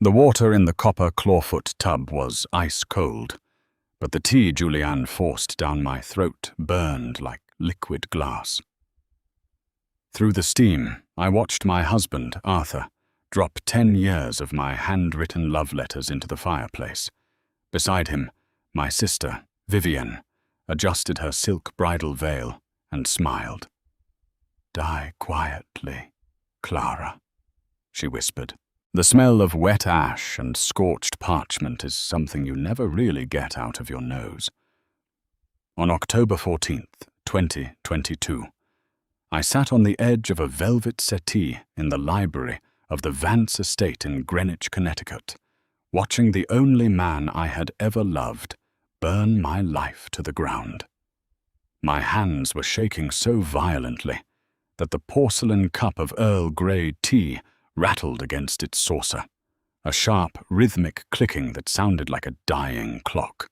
The water in the copper clawfoot tub was ice cold, but the tea Julianne forced down my throat burned like liquid glass. Through the steam, I watched my husband, Arthur, drop 10 years of my handwritten love letters into the fireplace. Beside him, my sister, Vivienne, adjusted her silk bridal veil and smiled. "Die quietly, Clara," she whispered. The smell of wet ash and scorched parchment is something you never really get out of your nose. On October 14th, 2022, I sat on the edge of a velvet settee in the library of the Vance estate in Greenwich, Connecticut, watching the only man I had ever loved burn my life to the ground. My hands were shaking so violently that the porcelain cup of Earl Grey tea rattled against its saucer, a sharp, rhythmic clicking that sounded like a dying clock.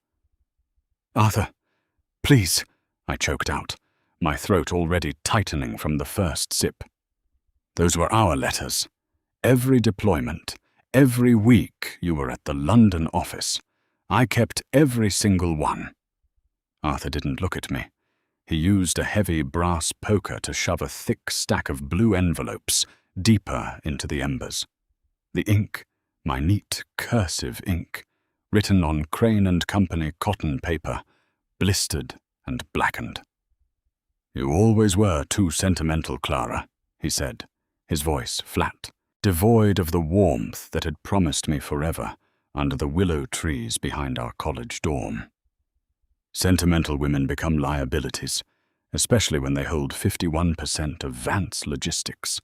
"Arthur, please," I choked out, my throat already tightening from the first sip. "Those were our letters. Every deployment, every week you were at the London office. I kept every single one." Arthur didn't look at me. He used a heavy brass poker to shove a thick stack of blue envelopes deeper into the embers. The ink, my neat, cursive ink, written on Crane and Company cotton paper, blistered and blackened. "You always were too sentimental, Clara," he said, his voice flat, devoid of the warmth that had promised me forever under the willow trees behind our college dorm. "Sentimental women become liabilities, especially when they hold 51% of Vance Logistics."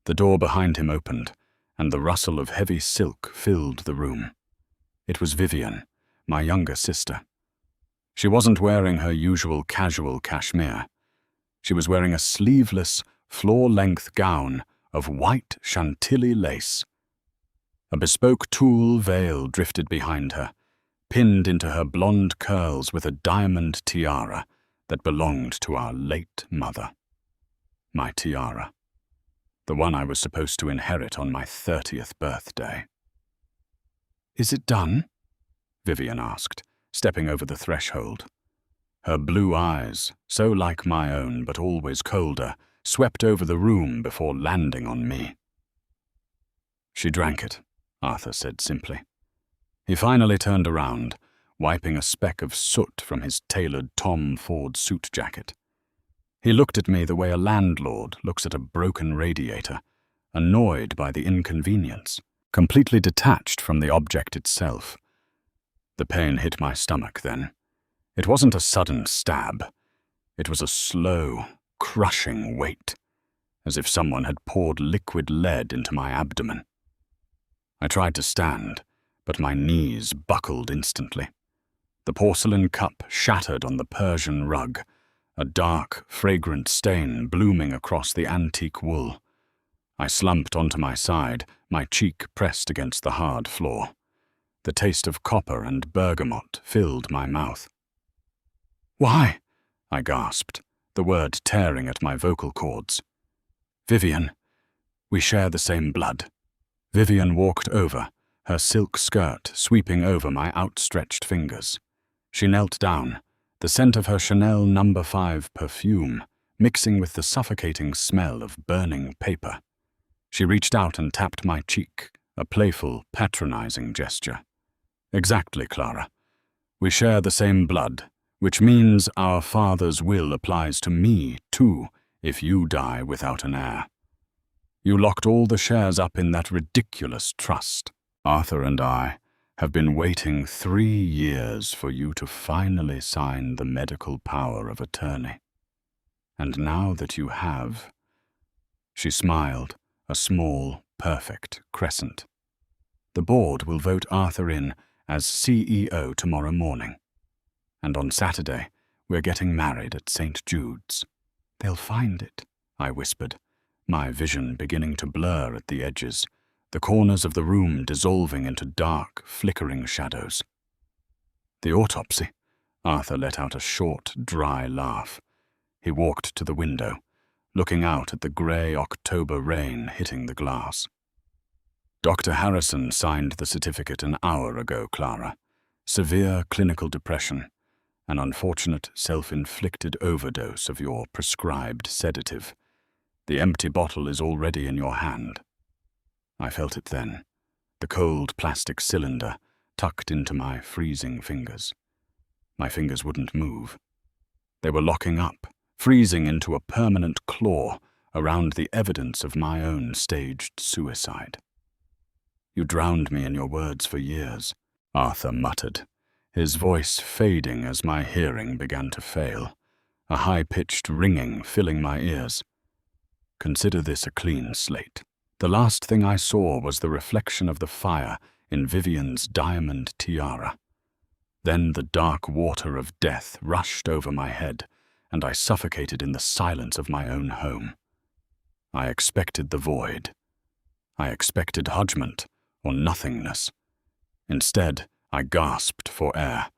The door behind him opened, and the rustle of heavy silk filled the room. It was Vivienne, my younger sister. She wasn't wearing her usual casual cashmere. She was wearing a sleeveless, floor-length gown of white Chantilly lace. A bespoke tulle veil drifted behind her, pinned into her blonde curls with a diamond tiara that belonged to our late mother. My tiara. The one I was supposed to inherit on my 30th birthday. "Is it done?" Vivienne asked, stepping over the threshold. Her blue eyes, so like my own but always colder, swept over the room before landing on me. "She drank it," Arthur said simply. He finally turned around, wiping a speck of soot from his tailored Tom Ford suit jacket. He looked at me the way a landlord looks at a broken radiator, annoyed by the inconvenience, completely detached from the object itself. The pain hit my stomach then. It wasn't a sudden stab. It was a slow, crushing weight, as if someone had poured liquid lead into my abdomen. I tried to stand, but my knees buckled instantly. The porcelain cup shattered on the Persian rug, a dark, fragrant stain blooming across the antique wool. I slumped onto my side, my cheek pressed against the hard floor. The taste of copper and bergamot filled my mouth. "Why?" I gasped, the word tearing at my vocal cords. "Vivienne, we share the same blood." Vivienne walked over, her silk skirt sweeping over my outstretched fingers. She knelt down, the scent of her Chanel No. 5 perfume mixing with the suffocating smell of burning paper. She reached out and tapped my cheek, a playful, patronizing gesture. "Exactly, Clara. We share the same blood, which means our father's will applies to me, too, if you die without an heir. You locked all the shares up in that ridiculous trust. Arthur and I have been waiting 3 years for you to finally sign the medical power of attorney. And now that you have..." She smiled, a small, perfect crescent. "The board will vote Arthur in as CEO tomorrow morning. And on Saturday, we're getting married at St. Jude's." "They'll find it," I whispered, my vision beginning to blur at the edges, the corners of the room dissolving into dark, flickering shadows. "The autopsy?" Arthur let out a short, dry laugh. He walked to the window, looking out at the grey October rain hitting the glass. Dr. Harrison signed the certificate an hour ago, Clara. Severe clinical depression, an unfortunate self-inflicted overdose of your prescribed sedative. The empty bottle is already in your hand. I felt it then, the cold plastic cylinder tucked into my freezing fingers. My fingers wouldn't move. They were locking up, freezing into a permanent claw around the evidence of my own staged suicide. You drowned me in your words for years, Arthur muttered, his voice fading as my hearing began to fail, a high-pitched ringing filling my ears. Consider this a clean slate. The last thing I saw was the reflection of the fire in Vivian's diamond tiara. Then the dark water of death rushed over my head, and I suffocated in the silence of my own home. I expected the void. I expected judgment or nothingness. Instead, I gasped for air,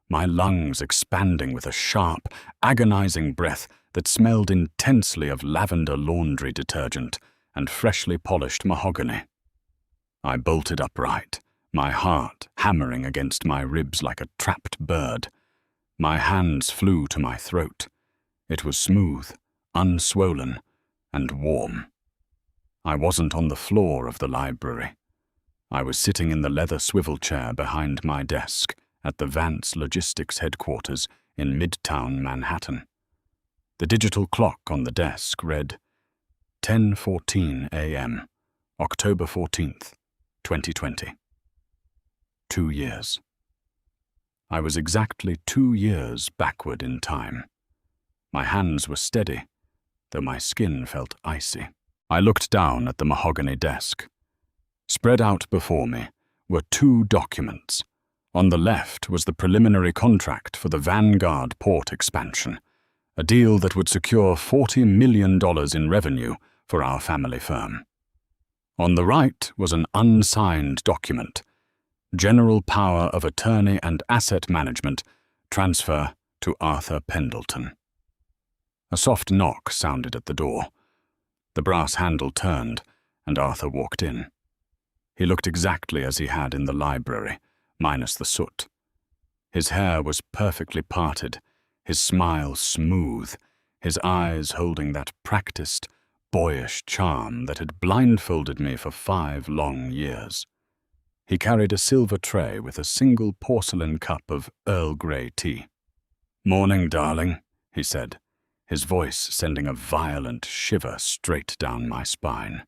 my lungs expanding with a sharp, agonizing breath that smelled intensely of lavender laundry detergent and freshly polished mahogany. I bolted upright, my heart hammering against my ribs like a trapped bird. My hands flew to my throat. It was smooth, unswollen, and warm. I wasn't on the floor of the library. I was sitting in the leather swivel chair behind my desk at the Vance Logistics headquarters in Midtown Manhattan. The digital clock on the desk read 10:14 a.m., October 14th, 2020. 2 years. I was exactly 2 years backward in time. My hands were steady, though my skin felt icy. I looked down at the mahogany desk. Spread out before me were 2 documents. On the left was the preliminary contract for the Vanguard port expansion, a deal that would secure $40 million in revenue for our family firm. On the right was an unsigned document, General Power of Attorney and Asset Management, transfer to Arthur Pendleton. A soft knock sounded at the door. The brass handle turned, and Arthur walked in. He looked exactly as he had in the library, minus the soot. His hair was perfectly parted, his smile smooth, his eyes holding that practiced, boyish charm that had blindfolded me for 5 long years. He carried a silver tray with a single porcelain cup of Earl Grey tea. "Morning, darling," he said, his voice sending a violent shiver straight down my spine.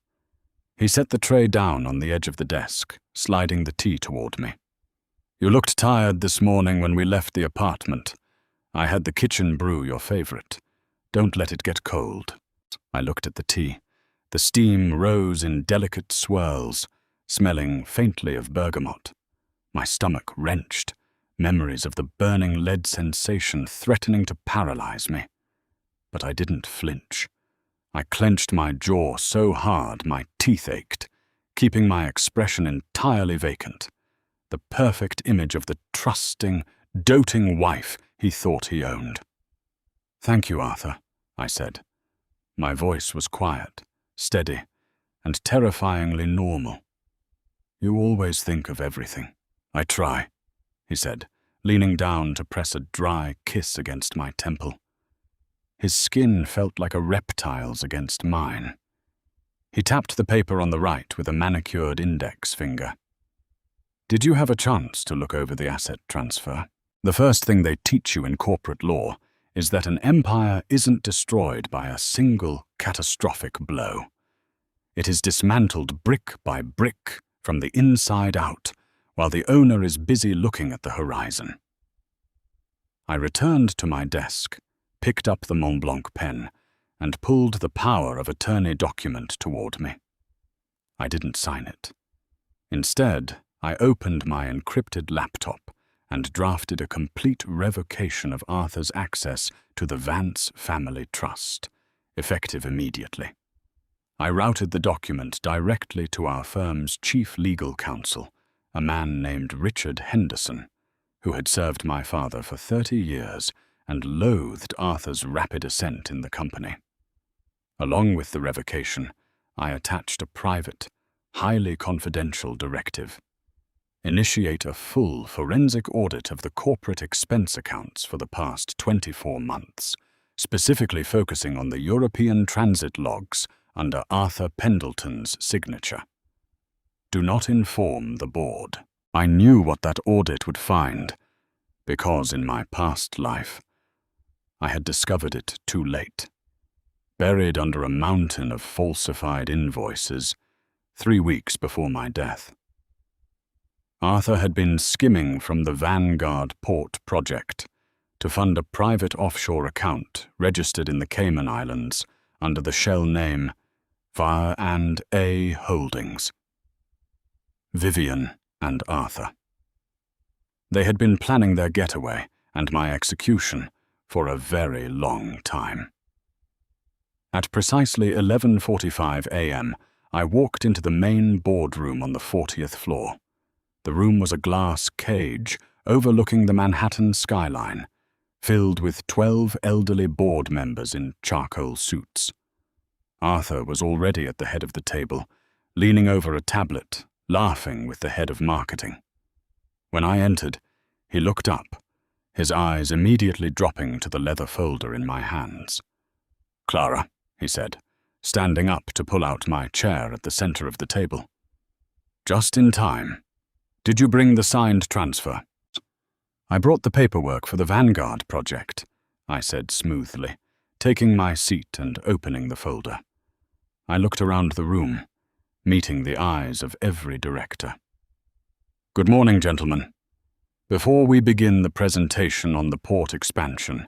He set the tray down on the edge of the desk, sliding the tea toward me. "You looked tired this morning when we left the apartment. I had the kitchen brew your favorite. Don't let it get cold." I looked at the tea. The steam rose in delicate swirls, smelling faintly of bergamot. My stomach wrenched, memories of the burning lead sensation threatening to paralyze me. But I didn't flinch. I clenched my jaw so hard my teeth ached, keeping my expression entirely vacant, the perfect image of the trusting, doting wife he thought he owned. "Thank you, Arthur," I said. My voice was quiet, steady, and terrifyingly normal. "You always think of everything." "I try," he said, leaning down to press a dry kiss against my temple. His skin felt like a reptile's against mine. He tapped the paper on the right with a manicured index finger. "Did you have a chance to look over the asset transfer? The first thing they teach you in corporate law is that an empire isn't destroyed by a single catastrophic blow. It is dismantled brick by brick from the inside out, while the owner is busy looking at the horizon." I returned to my desk, picked up the Mont Blanc pen, and pulled the power of attorney document toward me. I didn't sign it. Instead, I opened my encrypted laptop and drafted a complete revocation of Arthur's access to the Vance Family Trust, effective immediately. I routed the document directly to our firm's chief legal counsel, a man named Richard Henderson, who had served my father for 30 years and loathed Arthur's rapid ascent in the company. Along with the revocation, I attached a private, highly confidential directive. Initiate a full forensic audit of the corporate expense accounts for the past 24 months, specifically focusing on the European transit logs under Arthur Pendleton's signature. Do not inform the board. I knew what that audit would find, because in my past life, I had discovered it too late. Buried under a mountain of falsified invoices 3 weeks before my death. Arthur had been skimming from the Vanguard Port project to fund a private offshore account registered in the Cayman Islands under the shell name V&A Holdings. Vivian and Arthur. They had been planning their getaway and my execution for a very long time. At precisely 11:45 a.m., I walked into the main boardroom on the 40th floor. The room was a glass cage overlooking the Manhattan skyline, filled with 12 elderly board members in charcoal suits. Arthur was already at the head of the table, leaning over a tablet, laughing with the head of marketing. When I entered, he looked up, his eyes immediately dropping to the leather folder in my hands. "Clara," he said, standing up to pull out my chair at the center of the table. "Just in time. Did you bring the signed transfer?" "I brought the paperwork for the Vanguard project," I said smoothly, taking my seat and opening the folder. I looked around the room, meeting the eyes of every director. "Good morning, gentlemen. Before we begin the presentation on the port expansion,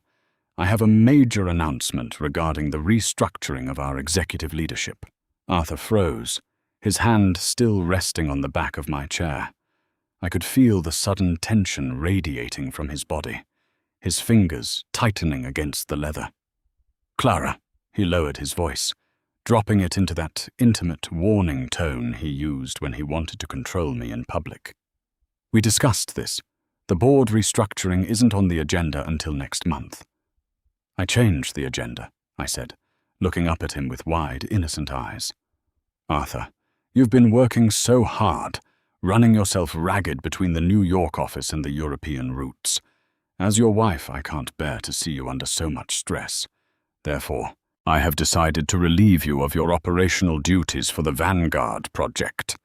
I have a major announcement regarding the restructuring of our executive leadership." Arthur froze, his hand still resting on the back of my chair. I could feel the sudden tension radiating from his body, his fingers tightening against the leather. "Clara," he lowered his voice, dropping it into that intimate warning tone he used when he wanted to control me in public. "We discussed this. The board restructuring isn't on the agenda until next month." "I changed the agenda," I said, looking up at him with wide, innocent eyes. "Arthur, you've been working so hard, running yourself ragged between the New York office and the European routes. As your wife, I can't bear to see you under so much stress. Therefore, I have decided to relieve you of your operational duties for the Vanguard project."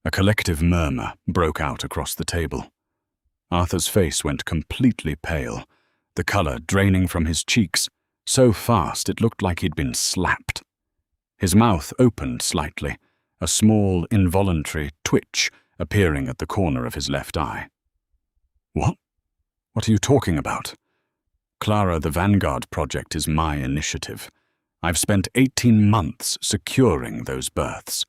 A collective murmur broke out across the table. Arthur's face went completely pale, the color draining from his cheeks so fast it looked like he'd been slapped. His mouth opened slightly, a small, involuntary twitch appearing at the corner of his left eye. "What? What are you talking about?" "Clara, the Vanguard project is my initiative. I've spent 18 months securing those berths,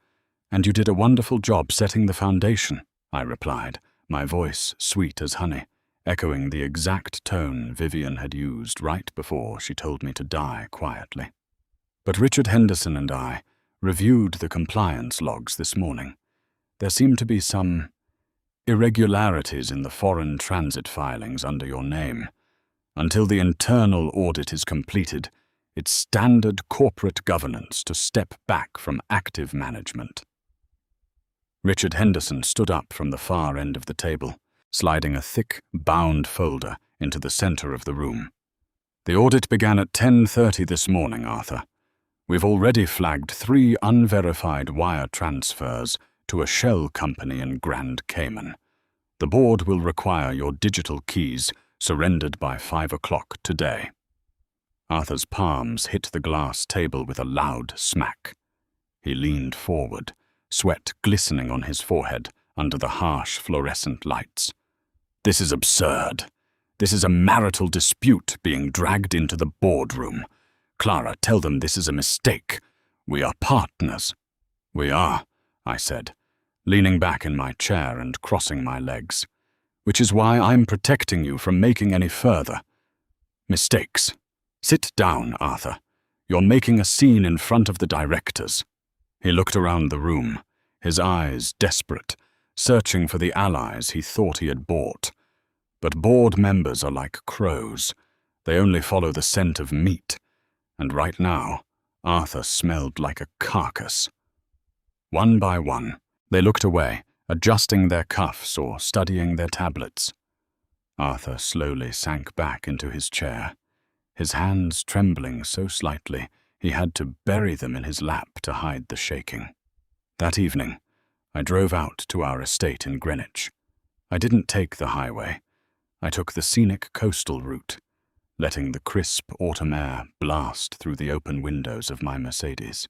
and you did a wonderful job setting the foundation," I replied, my voice sweet as honey, echoing the exact tone Vivian had used right before she told me to die quietly. "But Richard Henderson and I reviewed the compliance logs this morning. There seem to be some irregularities in the foreign transit filings under your name. Until the internal audit is completed, it's standard corporate governance to step back from active management." Richard Henderson stood up from the far end of the table, sliding a thick, bound folder into the center of the room. "The audit began at 10:30 this morning, Arthur. We've already flagged 3 unverified wire transfers to a shell company in Grand Cayman. The board will require your digital keys surrendered by 5 o'clock today." Arthur's palms hit the glass table with a loud smack. He leaned forward, sweat glistening on his forehead under the harsh fluorescent lights. "This is absurd. This is a marital dispute being dragged into the boardroom. Clara, tell them this is a mistake. We are partners." "We are," I said, leaning back in my chair and crossing my legs. "Which is why I'm protecting you from making any further mistakes. Sit down, Arthur. You're making a scene in front of the directors." He looked around the room, his eyes desperate, searching for the allies he thought he had bought. But board members are like crows. They only follow the scent of meat. And right now, Arthur smelled like a carcass. One by one, they looked away, adjusting their cuffs or studying their tablets. Arthur slowly sank back into his chair, his hands trembling so slightly he had to bury them in his lap to hide the shaking. That evening, I drove out to our estate in Greenwich. I didn't take the highway. I took the scenic coastal route, letting the crisp autumn air blast through the open windows of my Mercedes.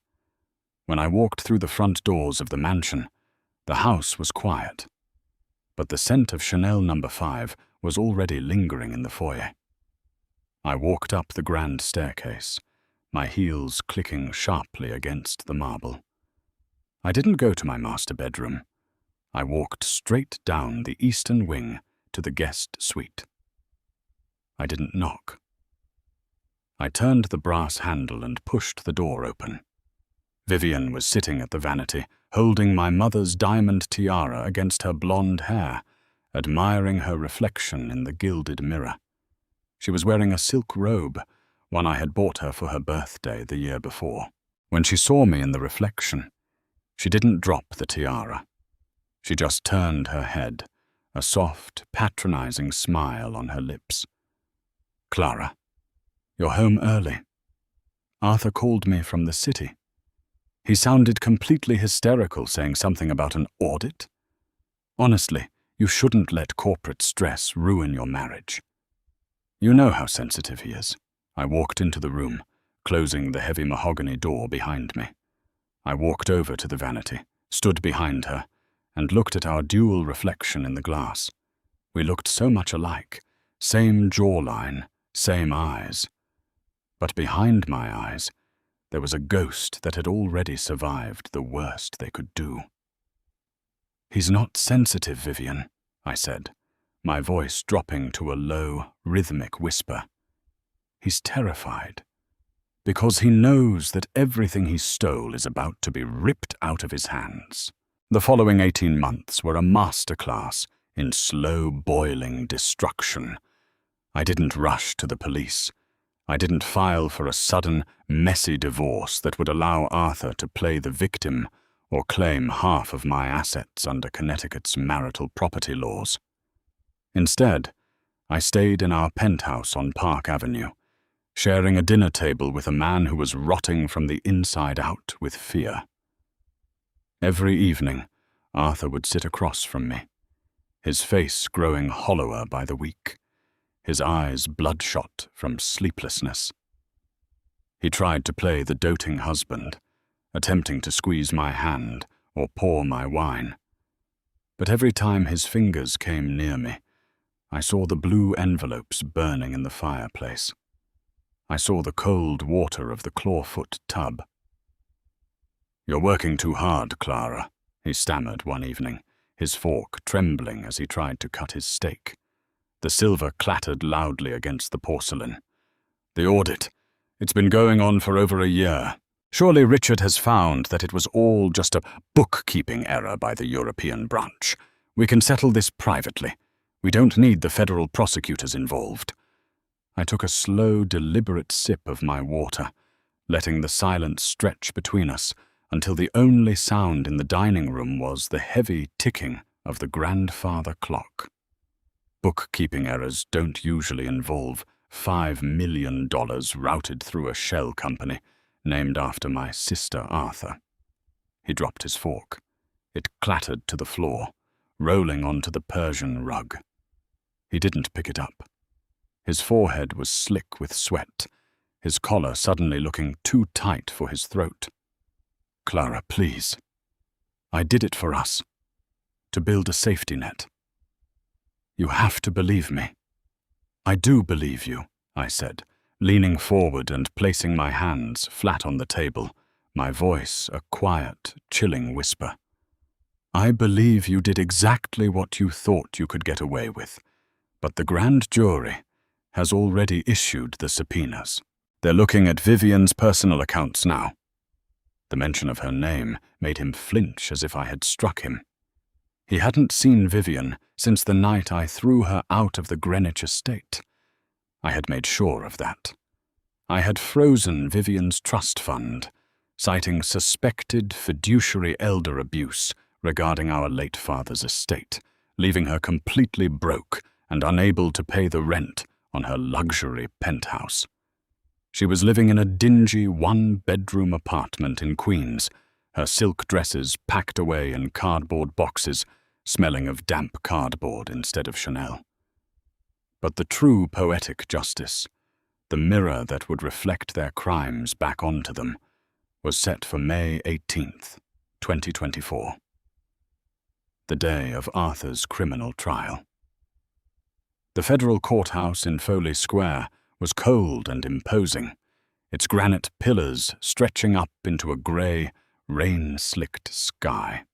When I walked through the front doors of the mansion, the house was quiet, but the scent of Chanel No. 5 was already lingering in the foyer. I walked up the grand staircase, my heels clicking sharply against the marble. I didn't go to my master bedroom. I walked straight down the eastern wing to the guest suite. I didn't knock. I turned the brass handle and pushed the door open. Vivian was sitting at the vanity, holding my mother's diamond tiara against her blonde hair, admiring her reflection in the gilded mirror. She was wearing a silk robe, one I had bought her for her birthday the year before. When she saw me in the reflection, she didn't drop the tiara. She just turned her head, a soft, patronizing smile on her lips. "Clara, you're home early. Arthur called me from the city. He sounded completely hysterical, saying something about an audit. Honestly, you shouldn't let corporate stress ruin your marriage. You know how sensitive he is." I walked into the room, closing the heavy mahogany door behind me. I walked over to the vanity, stood behind her, and looked at our dual reflection in the glass. We looked so much alike, same jawline, same eyes. But behind my eyes, there was a ghost that had already survived the worst they could do. "He's not sensitive, Vivian," I said, my voice dropping to a low, rhythmic whisper. "He's terrified, because he knows that everything he stole is about to be ripped out of his hands." The following 18 months were a masterclass in slow-boiling destruction. I didn't rush to the police. I didn't file for a sudden, messy divorce that would allow Arthur to play the victim or claim half of my assets under Connecticut's marital property laws. Instead, I stayed in our penthouse on Park Avenue, sharing a dinner table with a man who was rotting from the inside out with fear. Every evening, Arthur would sit across from me, his face growing hollower by the week, his eyes bloodshot from sleeplessness. He tried to play the doting husband, attempting to squeeze my hand or pour my wine. But every time his fingers came near me, I saw the blue envelopes burning in the fireplace. I saw the cold water of the clawfoot tub. "You're working too hard, Clara," he stammered one evening, his fork trembling as he tried to cut his steak. The silver clattered loudly against the porcelain. "The audit. It's been going on for over a year. Surely Richard has found that it was all just a bookkeeping error by the European branch. We can settle this privately. We don't need the federal prosecutors involved." I took a slow, deliberate sip of my water, letting the silence stretch between us until the only sound in the dining room was the heavy ticking of the grandfather clock. Bookkeeping errors don't usually involve $5 million routed through a shell company named after my sister Arthur. He dropped his fork. It clattered to the floor, rolling onto the Persian rug. He didn't pick it up. His forehead was slick with sweat, his collar suddenly looking too tight for his throat. "Clara, please. I did it for us, to build a safety net. You have to believe me." "I do believe you," I said, leaning forward and placing my hands flat on the table, my voice a quiet, chilling whisper. "I believe you did exactly what you thought you could get away with, but the grand jury has already issued the subpoenas. They're looking at Vivian's personal accounts now." The mention of her name made him flinch as if I had struck him. He hadn't seen Vivian since the night I threw her out of the Greenwich estate. I had made sure of that. I had frozen Vivian's trust fund, citing suspected fiduciary elder abuse regarding our late father's estate, leaving her completely broke and unable to pay the rent on her luxury penthouse. She was living in a dingy one-bedroom apartment in Queens, her silk dresses packed away in cardboard boxes, smelling of damp cardboard instead of Chanel. But the true poetic justice, the mirror that would reflect their crimes back onto them, was set for May 18th, 2024. The day of Arthur's criminal trial. The federal courthouse in Foley Square was cold and imposing, its granite pillars stretching up into a grey, rain-slicked sky.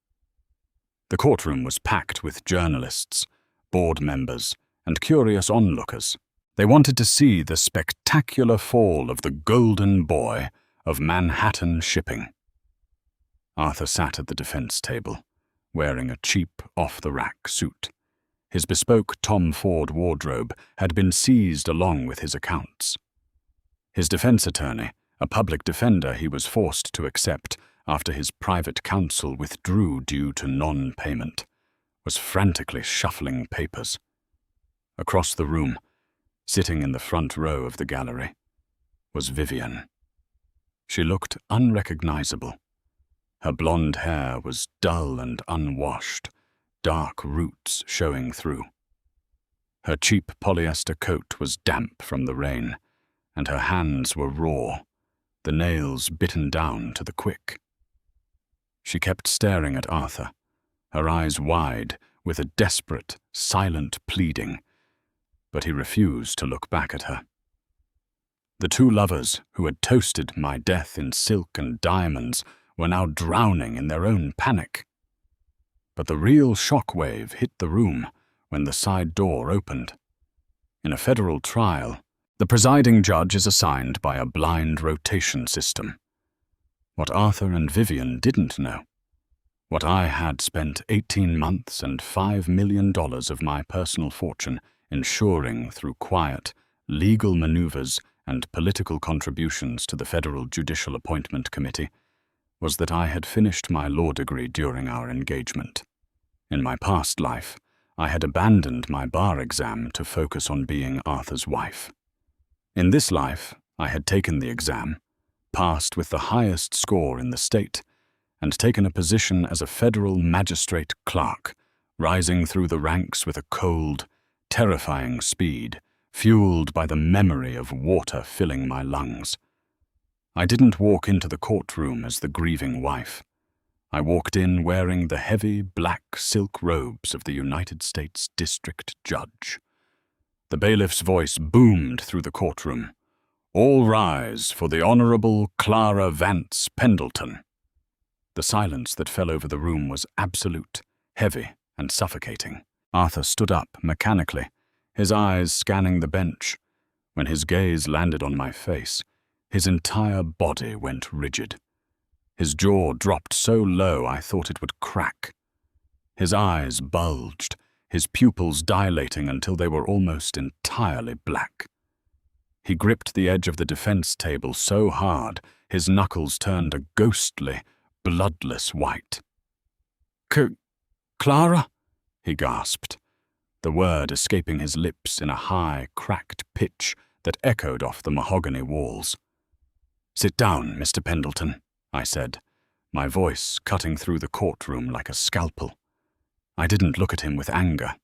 The courtroom was packed with journalists, board members, and curious onlookers. They wanted to see the spectacular fall of the golden boy of Manhattan shipping. Arthur sat at the defense table, wearing a cheap, off-the-rack suit. His bespoke Tom Ford wardrobe had been seized along with his accounts. His defense attorney, a public defender he was forced to accept after his private counsel withdrew due to non-payment, was frantically shuffling papers. Across the room, sitting in the front row of the gallery, was Vivian. She looked unrecognizable. Her blonde hair was dull and unwashed, dark roots showing through. Her cheap polyester coat was damp from the rain, and her hands were raw, the nails bitten down to the quick. She kept staring at Arthur, her eyes wide with a desperate, silent pleading, but he refused to look back at her. The two lovers who had toasted my death in silk and diamonds were now drowning in their own panic. But the real shockwave hit the room when the side door opened. In a federal trial, the presiding judge is assigned by a blind rotation system. What Arthur and Vivian didn't know, what I had spent 18 months and $5 million of my personal fortune ensuring through quiet, legal maneuvers and political contributions to the Federal Judicial Appointment Committee, was that I had finished my law degree during our engagement. In my past life, I had abandoned my bar exam to focus on being Arthur's wife. In this life, I had taken the exam, passed with the highest score in the state, and taken a position as a federal magistrate clerk, rising through the ranks with a cold, terrifying speed, fueled by the memory of water filling my lungs. I didn't walk into the courtroom as the grieving wife. I walked in wearing the heavy black silk robes of the United States District Judge. The bailiff's voice boomed through the courtroom. "All rise for the Honorable Clara Vance Pendleton." The silence that fell over the room was absolute, heavy, and suffocating. Arthur stood up mechanically, his eyes scanning the bench. When his gaze landed on my face, his entire body went rigid. His jaw dropped so low I thought it would crack. His eyes bulged, his pupils dilating until they were almost entirely black. He gripped the edge of the defense table so hard his knuckles turned a ghostly, bloodless white. "Clara?" he gasped, the word escaping his lips in a high, cracked pitch that echoed off the mahogany walls. "Sit down, Mr. Pendleton," I said, my voice cutting through the courtroom like a scalpel. I didn't look at him with anger.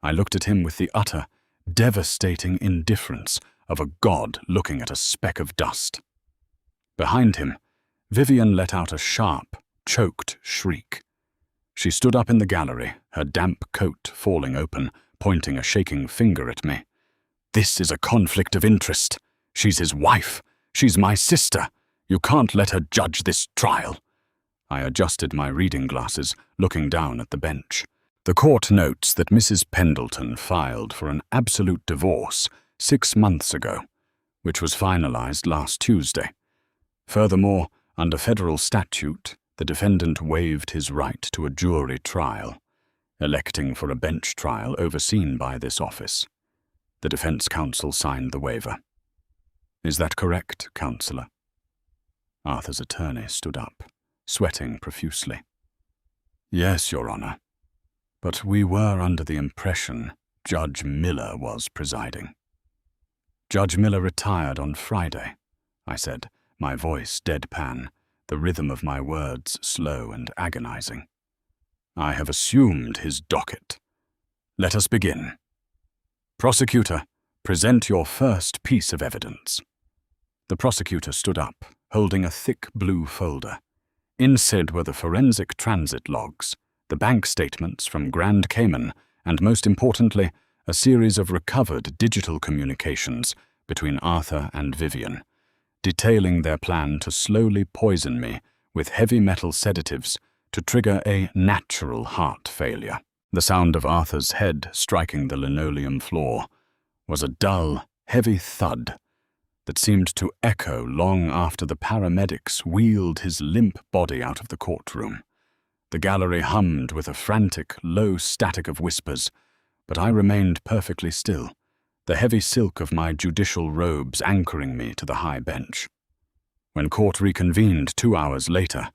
I looked at him with the utter, devastating indifference of a god looking at a speck of dust. Behind him, Vivian let out a sharp, choked shriek. She stood up in the gallery, her damp coat falling open, pointing a shaking finger at me. "This is a conflict of interest. She's his wife. She's my sister. You can't let her judge this trial." I adjusted my reading glasses, looking down at the bench. The court notes that Mrs. Pendleton filed for an absolute divorce 6 months ago, which was finalized last Tuesday. Furthermore, under federal statute, the defendant waived his right to a jury trial, electing for a bench trial overseen by this office. The defense counsel signed the waiver. Is that correct, Counselor? Arthur's attorney stood up, sweating profusely. Yes, Your Honor, but we were under the impression Judge Miller was presiding. Judge Miller retired on Friday, I said, my voice deadpan, the rhythm of my words slow and agonizing. I have assumed his docket. Let us begin. Prosecutor, present your first piece of evidence. The prosecutor stood up, holding a thick blue folder. Inside were the forensic transit logs, the bank statements from Grand Cayman, and most importantly, a series of recovered digital communications between Arthur and Vivian, detailing their plan to slowly poison me with heavy metal sedatives to trigger a natural heart failure. The sound of Arthur's head striking the linoleum floor was a dull, heavy thud that seemed to echo long after the paramedics wheeled his limp body out of the courtroom. The gallery hummed with a frantic, low static of whispers, but I remained perfectly still, the heavy silk of my judicial robes anchoring me to the high bench. When court reconvened 2 hours later,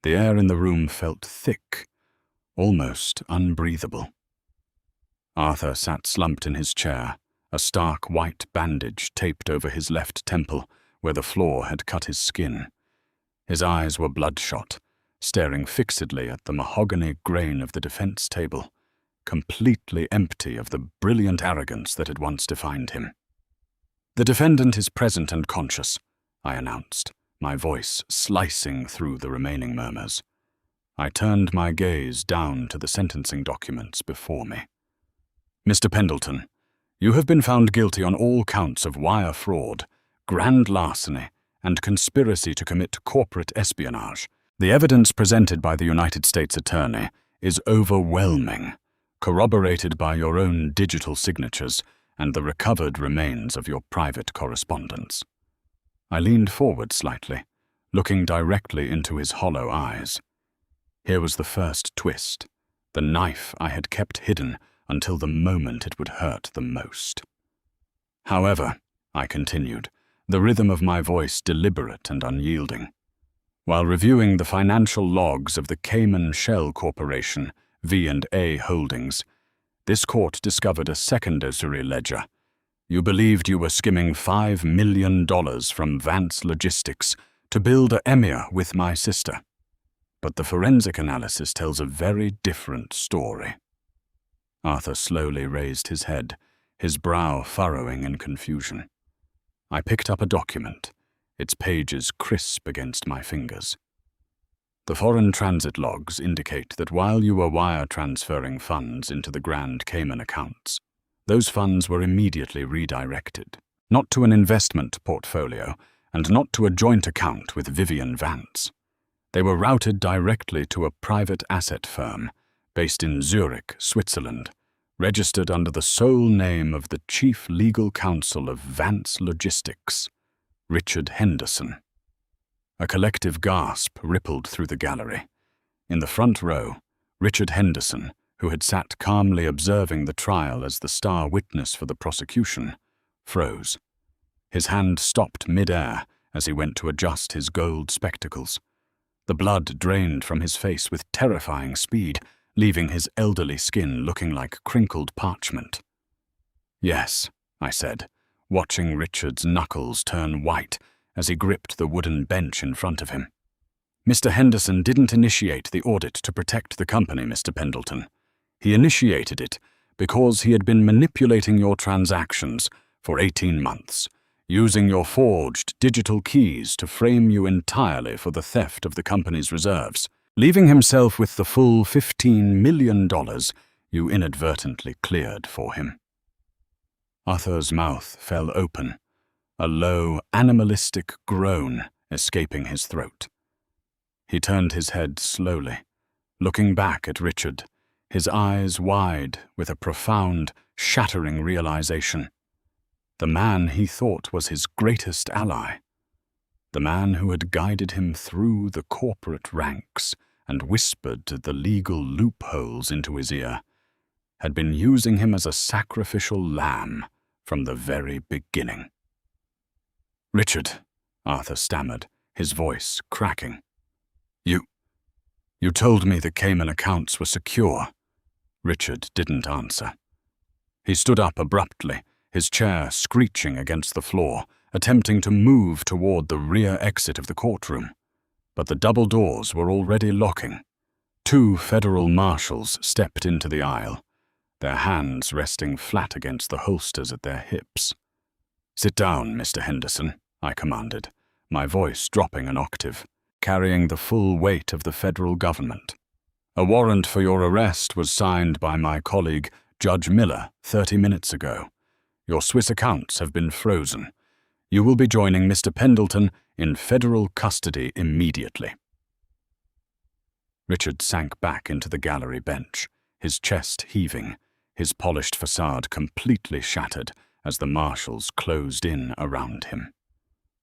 the air in the room felt thick, almost unbreathable. Arthur sat slumped in his chair, a stark white bandage taped over his left temple where the floor had cut his skin. His eyes were bloodshot, staring fixedly at the mahogany grain of the defense table, completely empty of the brilliant arrogance that had once defined him. The defendant is present and conscious, I announced, my voice slicing through the remaining murmurs. I turned my gaze down to the sentencing documents before me. Mr. Pendleton, you have been found guilty on all counts of wire fraud, grand larceny, and conspiracy to commit corporate espionage. The evidence presented by the United States Attorney is overwhelming, corroborated by your own digital signatures and the recovered remains of your private correspondence. I leaned forward slightly, looking directly into his hollow eyes. Here was the first twist, the knife I had kept hidden until the moment it would hurt the most. However, I continued, the rhythm of my voice deliberate and unyielding. While reviewing the financial logs of the Cayman Shell Corporation, V&A Holdings, this court discovered a secondary ledger. You believed you were skimming $5 million from Vance Logistics to build a emir with my sister. But the forensic analysis tells a very different story. Arthur slowly raised his head, his brow furrowing in confusion. I picked up a document, its pages crisp against my fingers. The foreign transit logs indicate that while you were wire transferring funds into the Grand Cayman accounts, those funds were immediately redirected, not to an investment portfolio and not to a joint account with Vivian Vance. They were routed directly to a private asset firm based in Zurich, Switzerland, registered under the sole name of the Chief Legal Counsel of Vance Logistics, Richard Henderson. A collective gasp rippled through the gallery. In the front row, Richard Henderson, who had sat calmly observing the trial as the star witness for the prosecution, froze. His hand stopped mid-air as he went to adjust his gold spectacles. The blood drained from his face with terrifying speed, leaving his elderly skin looking like crinkled parchment. Yes, I said, watching Richard's knuckles turn white as he gripped the wooden bench in front of him. Mr. Henderson didn't initiate the audit to protect the company, Mr. Pendleton. He initiated it because he had been manipulating your transactions for 18 months, using your forged digital keys to frame you entirely for the theft of the company's reserves, leaving himself with the full $15 million you inadvertently cleared for him. Arthur's mouth fell open, a low, animalistic groan escaping his throat. He turned his head slowly, looking back at Richard, his eyes wide with a profound, shattering realization. The man he thought was his greatest ally, the man who had guided him through the corporate ranks and whispered the legal loopholes into his ear, had been using him as a sacrificial lamb from the very beginning. "Richard," Arthur stammered, his voice cracking. You told me the Cayman accounts were secure." Richard didn't answer. He stood up abruptly, his chair screeching against the floor, attempting to move toward the rear exit of the courtroom. But the double doors were already locking. 2 federal marshals stepped into the aisle, their hands resting flat against the holsters at their hips. "Sit down, Mr. Henderson," I commanded, my voice dropping an octave, carrying the full weight of the federal government. "A warrant for your arrest was signed by my colleague, Judge Miller, 30 minutes ago. Your Swiss accounts have been frozen. You will be joining Mr. Pendleton in federal custody immediately." Richard sank back into the gallery bench, his chest heaving, his polished facade completely shattered as the marshals closed in around him.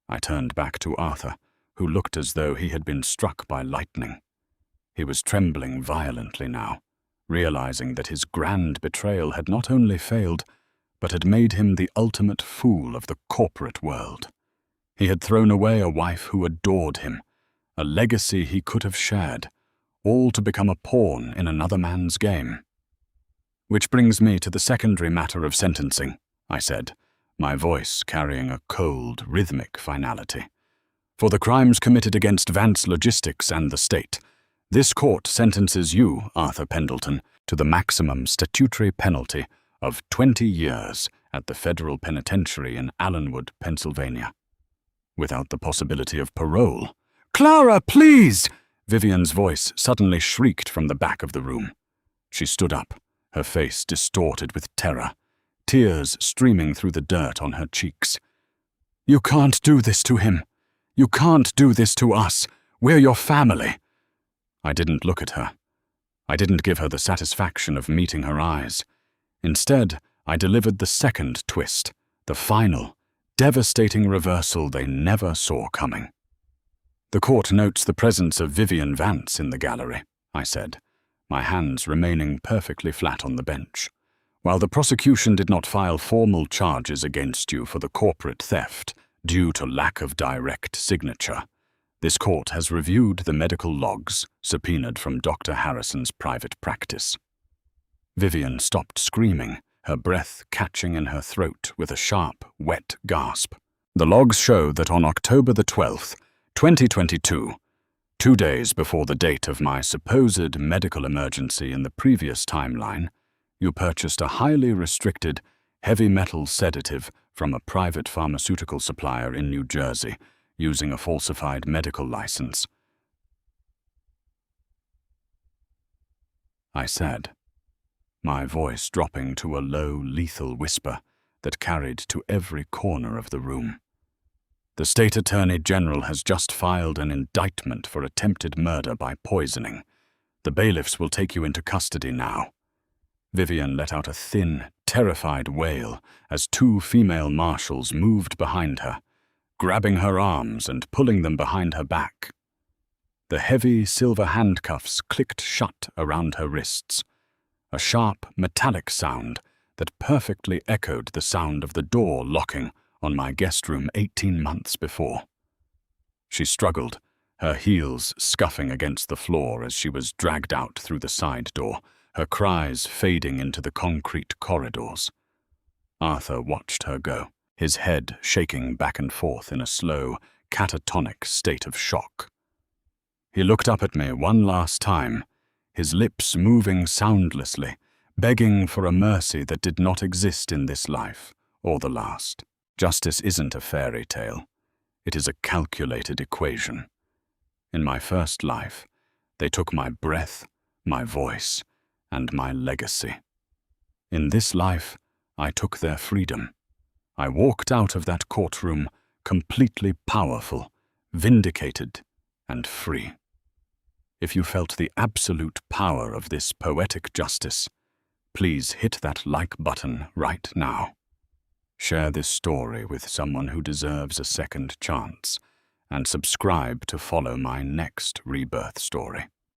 I turned back to Arthur, who looked as though he had been struck by lightning. He was trembling violently now, realizing that his grand betrayal had not only failed, but had made him the ultimate fool of the corporate world. He had thrown away a wife who adored him, a legacy he could have shared, all to become a pawn in another man's game. "Which brings me to the secondary matter of sentencing," I said, my voice carrying a cold, rhythmic finality. "For the crimes committed against Vance Logistics and the state, this court sentences you, Arthur Pendleton, to the maximum statutory penalty of 20 years at the federal penitentiary in Allenwood, Pennsylvania, without the possibility of parole." "Clara, please!" Vivian's voice suddenly shrieked from the back of the room. She stood up, her face distorted with terror, tears streaming through the dirt on her cheeks. "You can't do this to him. You can't do this to us. We're your family." I didn't look at her. I didn't give her the satisfaction of meeting her eyes. Instead, I delivered the second twist, the final, devastating reversal they never saw coming. "The court notes the presence of Vivian Vance in the gallery," I said, my hands remaining perfectly flat on the bench. "While the prosecution did not file formal charges against you for the corporate theft due to lack of direct signature, this court has reviewed the medical logs subpoenaed from Dr. Harrison's private practice." Vivian stopped screaming, her breath catching in her throat with a sharp, wet gasp. "The logs show that on October the 12th, 2022, 2 days before the date of my supposed medical emergency in the previous timeline, you purchased a highly restricted, heavy metal sedative from a private pharmaceutical supplier in New Jersey using a falsified medical license," I said, my voice dropping to a low, lethal whisper that carried to every corner of the room. "The state attorney general has just filed an indictment for attempted murder by poisoning. The bailiffs will take you into custody now." Vivian let out a thin, terrified wail as 2 female marshals moved behind her, grabbing her arms and pulling them behind her back. The heavy silver handcuffs clicked shut around her wrists, a sharp, metallic sound that perfectly echoed the sound of the door locking on my guest room 18 months before. She struggled, her heels scuffing against the floor as she was dragged out through the side door, her cries fading into the concrete corridors. Arthur watched her go, his head shaking back and forth in a slow, catatonic state of shock. He looked up at me one last time, his lips moving soundlessly, begging for a mercy that did not exist in this life or the last. Justice isn't a fairy tale. It is a calculated equation. In my first life, they took my breath, my voice, and my legacy. In this life, I took their freedom. I walked out of that courtroom completely powerful, vindicated, and free. If you felt the absolute power of this poetic justice, please hit that like button right now. Share this story with someone who deserves a second chance, and subscribe to follow my next Rebirth story.